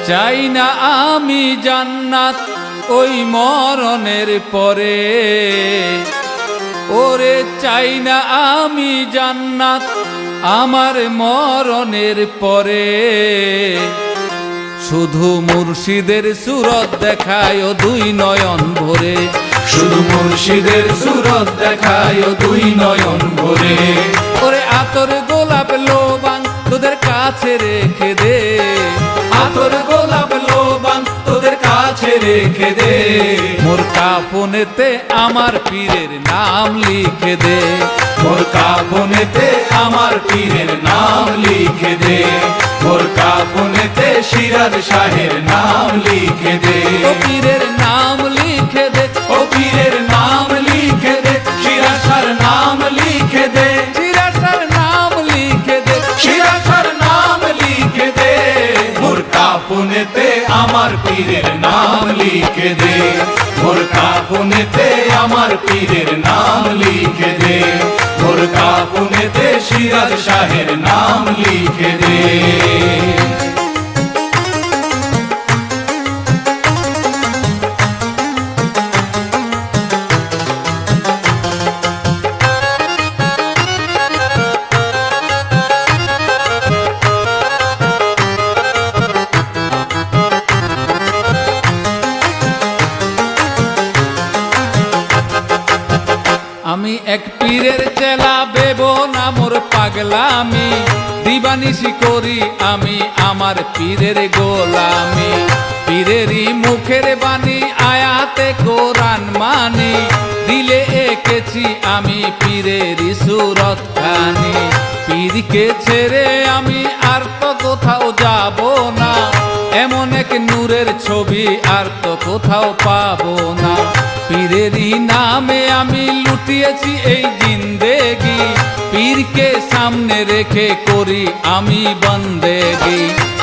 চাই না আমি জান্নাত ওই মরণের পরে, ওরে চাই না আমি জান্নাত আমার মরণের পরে। শুধু মুর্শিদের সুরত দেখায় দুই নয়ন ভরে, শুধু মুর্শিদের সুরত দেখায় দুই নয়ন ভরে। ওরে আতর গোলাপ লোবান তোদের কাছে রেখে দে, আতর গোলাপ লোবান তোদের কাছে রেখে দে। মোর কাফনেতে আমার পীরের নাম লিখে দে, মোর কাফনেতে আমার পীরের নাম লিখে দে। মোর কাফনেতে সিরাজ শাহের নাম লিখে দে। ও পীরের নাম লিখে দে, ও পীরের নাম লিখে দে। সিরাজ শাহর নাম লিখে দে। সিরাজ শাহর নাম লিখে দে, সিরাজ শাহর নাম লিখে দে। মোর কাফনেতে আমার পীরের নাম লিখে দে। মোর কাফনেতে আমার পীরের নাম লিখে দে। মোর কাফনেতে সিরাজ শাহের নাম লিখে দে। আমি এক পীরের চেলা বেব না মোর পাগলামি, দিবানিশি করি আমি আমার পীরের গোলামি। পীরেরই মুখের বাণী আয়াতে কোরআন মানি, দিলে এঁকেছি আমি পীরেরই সুরত খানি। পীরকে ছেড়ে আমি আর তো কোথাও যাব না, এমন এক নূরের ছবি আর তো কোথাও পাবো না। পীরেরই নামে আমি লুটিয়েছি এই জিন্দেগি, পীরকে সামনে রেখে করি আমি বন্দেগি।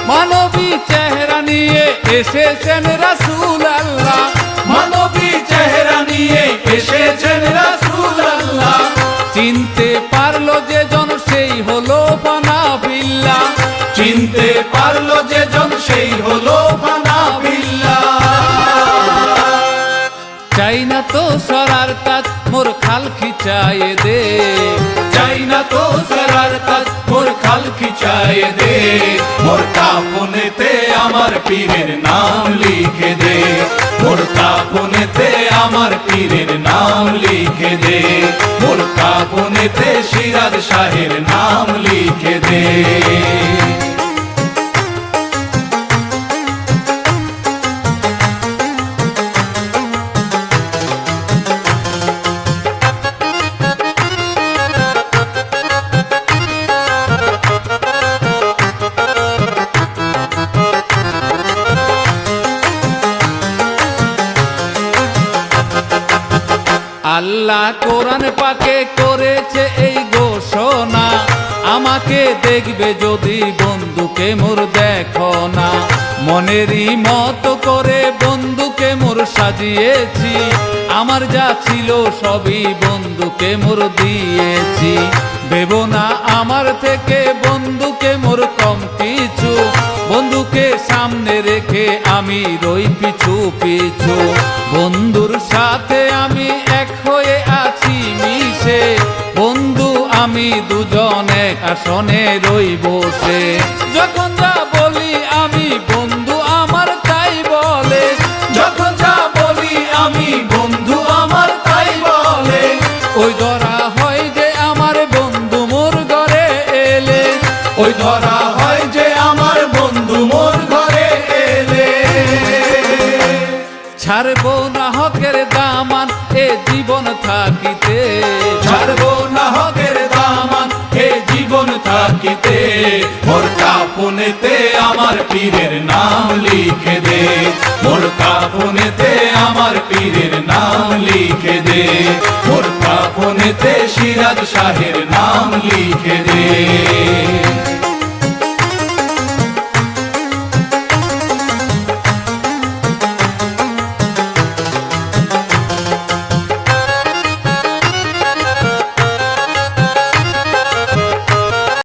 মানবী চেহারা নিয়ে এসেছেন রাসূল আল্লাহ, মানবী চেহারা নিয়ে এসেছেন রাসূল আল্লাহ। চিনতে পারলো যে জন সেই হলো ফানা বিল্লাহ, চিনতে পারলো যে জন সেই হলো ফানা বিল্লাহ। চাই না তো সরার কাজ মোর খাল খিচায়ে দে, চাই না তো সরার কাজ মোর খাল খিচায়ে দে। মোর কাফনেতে আমার পীরের নাম লিখে দে। মোর কাফনেতে আমার পীরের নাম লিখে দে। মোর কাফনেতে সিরাজ শাহের নাম লিখে দে। আল্লাহ কোরআন পাকে করেছে এই ঘোষণা, আমাকে দেখবে যদি বন্ধুকে মোর দেখো না। মনেরই মতো করে বন্ধুকে মোর সাজিয়েছি, আমার যা ছিল সবই বন্ধুকে মোর দিয়েছি। ভেবো না আমার থেকে বন্ধুকে মোর কম কিছু, বন্ধুকে সামনে রেখে আমি রই পিছু পিছু। বন্ধুর সাথে আমি এক হয়ে আছি মিশে, বন্ধু আমি দুজন এক আসনে রই বসে। যখন যা বলি আমি বন্ধু আমার তাই বলে, যখন যা বলি আমি বন্ধু আমার তাই বলে। ওই ধরা হয় যে আমার বন্ধু মোর ঘরে এলে, ওই ধরা হয় যে আমার বন্ধু মোর ঘরে এলে। ছাড়বো না হকের দামান এ জীবন থাকিতে, ছাড়বো না হকের দামান এ জীবন থাকিতে। মোর কাফনেতে আমার পীরের নাম লিখে দে। মোর কাফনেতে আমার পীরের নাম লিখে দে। মোর কাফনেতে সিরাজ শাহের নাম লিখে দে।